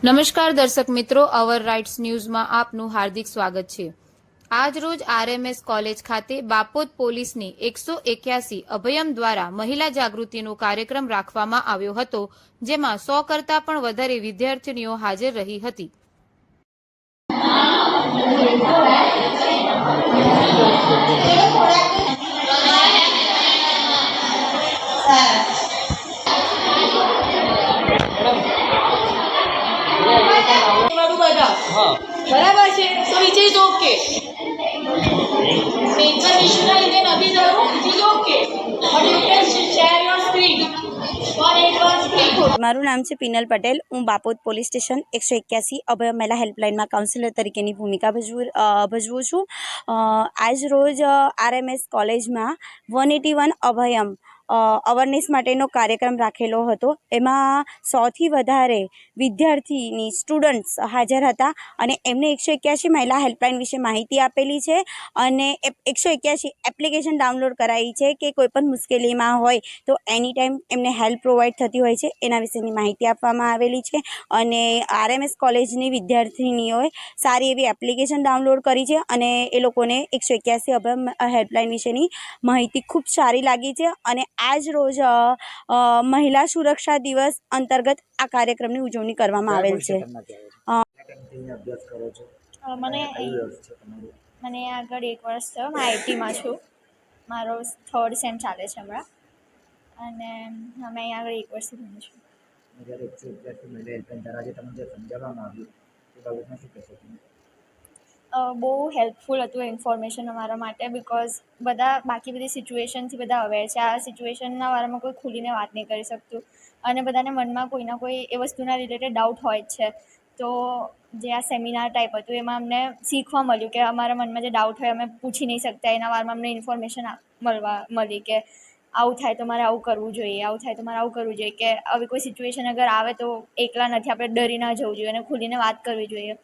નમસ્કાર દર્શક મિત્રો, અવર રાઇટ્સ ન્યૂઝમાં આપનું હાર્દિક સ્વાગત છે। આજ રોજ આરએમએસ કોલેજ ખાતે બાપોદ પોલીસની 181 અભયમ દ્વારા મહિલા જાગૃતિનો કાર્યક્રમ રાખવામાં આવ્યો હતો, જેમાં 100 કરતાં પણ વધારે વિદ્યાર્થીનીઓ હાજર રહી હતી। બરાબર છે, so which is okay. Nature issue ના લીધે નથી થયું, which is okay. But you can share your screen. 181 મારું નામ છે પિનલ પટેલ। હું બાપોદ પોલીસ સ્ટેશન 181 અભયમ મહિલા હેલ્પલાઇનમાં કાઉન્સિલર તરીકેની ભૂમિકા ભજવું છું। આજ રોજ આરએમએસ કોલેજમાં 181 અભયમ અવેરનેસ માટેનો કાર્યક્રમ રાખેલો હતો। એમાં 100થી વધારે વિદ્યાર્થીની સ્ટુડન્ટ્સ હાજર હતા અને એમને 181 મહિલા હેલ્પલાઇન વિશે માહિતી આપેલી છે અને 181 એપ્લિકેશન ડાઉનલોડ કરાવી છે કે કોઈપણ મુશ્કેલીમાં હોય તો એની ટાઈમ એમને હેલ્પ પ્રોવાઈડ થતી હોય છે, એના વિશેની માહિતી આપવામાં આવેલી છે। અને આરએમએસ કોલેજની વિદ્યાર્થીનીઓએ સારી એવી એપ્લિકેશન ડાઉનલોડ કરી છે અને એ લોકોને 181 અભયમ હેલ્પલાઇન વિશેની માહિતી ખૂબ સારી લાગી છે। અને આજ રોજ મહિલા સુરક્ષા દિવસ અંતર્ગત આ કાર્યક્રમની ઉજવણી કરવામાં આવેલ છે। મને આગળ 1 વર્ષ થયો, હું આઈટીમાં છું, મારો 3rd સેમ ચાલે છે હમણાં અને અમે અહીં આગળ 1 વર્ષથી ભણું છું। બહુ હેલ્પફુલ હતું ઇન્ફોર્મેશન અમારા માટે, બિકોઝ બધા બાકી બધી સિચ્યુએશનથી બધા અવેર છે। આ સિચ્યુએશનના બારામાં કોઈ ખુલીને વાત નહીં કરી શકતું અને બધાને મનમાં કોઈ ના કોઈ એ વસ્તુના રિલેટેડ ડાઉટ હોય જ છે। તો જે આ સેમિનાર ટાઈપ હતું એમાં અમને શીખવા મળ્યું કે અમારા મનમાં જે ડાઉટ હોય અમે પૂછી નહીં શકતા, એના બારામાં અમને ઇન્ફોર્મેશન મળી કે આવું થાય તો મારે આવું કરવું જોઈએ, આવું થાય તો મારે આવું કરવું જોઈએ, કે આવી કોઈ સિચ્યુએશન અગર આવે તો એકલા નથી, આપણે ડરી ના જવું જોઈએ અને ખુલીને વાત કરવી જોઈએ।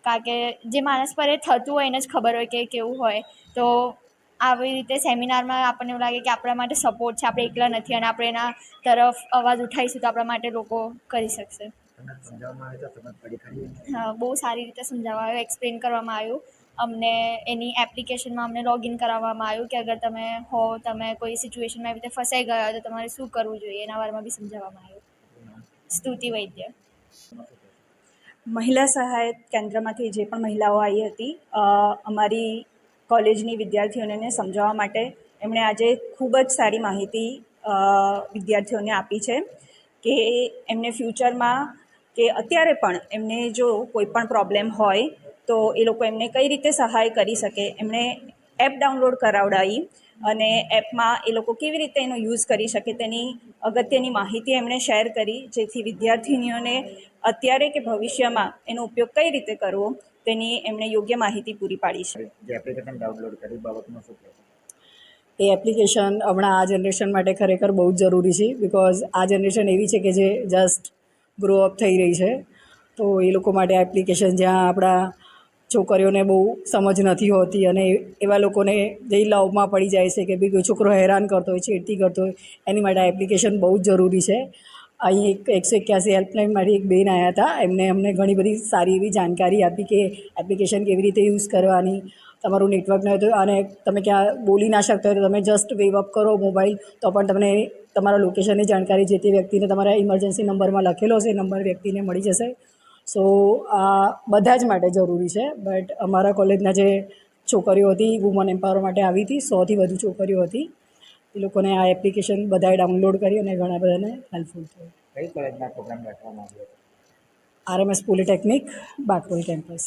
કારણ કે જે માણસ પર એ થતું હોય એને જ ખબર હોય કે કેવું હોય। તો આવી રીતે સેમિનારમાં આપણને એવું લાગે કે આપણા માટે સપોર્ટ છે, આપણે એકલા નથી અને આપણે એના તરફ અવાજ ઉઠાવીશું તો આપણા માટે લોકો કરી શકશે। હા, બહુ સારી રીતે સમજાવવામાં આવ્યું, એક્સપ્લેન કરવામાં આવ્યું અમને। એની એપ્લિકેશનમાં અમને લોગિન કરાવવામાં આવ્યું કે અગર તમે કોઈ સિચ્યુએશનમાં એવી રીતે ફસાઈ ગયા તો તમારે શું કરવું જોઈએ, એના બારામાં બી સમજાવવામાં આવ્યું। સ્તુતિ વૈદ્ય। મહિલા સહાયક કેન્દ્રમાંથી જે પણ મહિલાઓ આવી હતી, અમારી કોલેજની વિદ્યાર્થીઓને સમજાવવા માટે એમણે આજે ખૂબ જ સારી માહિતી વિદ્યાર્થીઓને આપી છે કે એમને ફ્યુચરમાં કે અત્યારે પણ એમને જો કોઈ પણ પ્રોબ્લેમ હોય તો એ લોકો એમને કઈ રીતે સહાય કરી શકે। એમણે એપ ડાઉનલોડ કરાવડાવી અને એપમાં એ લોકો કેવી રીતે એનો યુઝ કરી શકે તેની અગત્યની માહિતી એમણે શેર કરી, જેથી વિદ્યાર્થીનીઓને અત્યારે કે ભવિષ્યમાં એનો ઉપયોગ કઈ રીતે કરવો તેની એમણે યોગ્ય માહિતી પૂરી પાડી છે। એ એપ્લિકેશન હમણાં આ જનરેશન માટે ખરેખર બહુ જ જરૂરી છે, બિકોઝ આ જનરેશન એવી છે કે જે જસ્ટ ગ્રો અપ થઈ રહી છે। તો એ લોકો માટે આ એપ્લિકેશન, જ્યાં આપણા છોકરીઓને બહુ સમજ નથી હોતી અને એવા લોકોને જે લવમાં પડી જાય છે કે ભાઈ કોઈ છોકરો હેરાન કરતો હોય, છેડતી કરતો હોય, એની માટે આ એપ્લિકેશન બહુ જ જરૂરી છે। અહીં 181 હેલ્પલાઇનમાંથી એક બેન આવ્યા હતા, એમને અમને ઘણી બધી સારી એવી જાણકારી આપી કે એપ્લિકેશન કેવી રીતે યુઝ કરવાની, તમારું નેટવર્ક ન હોય તો અને તમે ક્યાં બોલી ના શકતા હોય તો તમે જસ્ટ વેવ અપ કરો મોબાઈલ તો પણ તમને તમારા લોકેશનની જાણકારી જે તે વ્યક્તિને તમારા ઇમરજન્સી નંબરમાં લખેલો હશે એ નંબર વ્યક્તિને મળી જશે। સો આ બધા જ માટે જરૂરી છે। બટ અમારા કોલેજના જે છોકરીઓ હતી, વુમન એમ્પાવર માટે આવી હતી, 100થી વધુ છોકરીઓ હતી, એ લોકોને આ એપ્લિકેશન બધાએ ડાઉનલોડ કરી અને ઘણા બધાને હેલ્પફુલ થયું। કઈ કોલેજના પ્રોગ્રામ રાખવામાં આવ્યો? RMS polytechnic, Bakrol campus.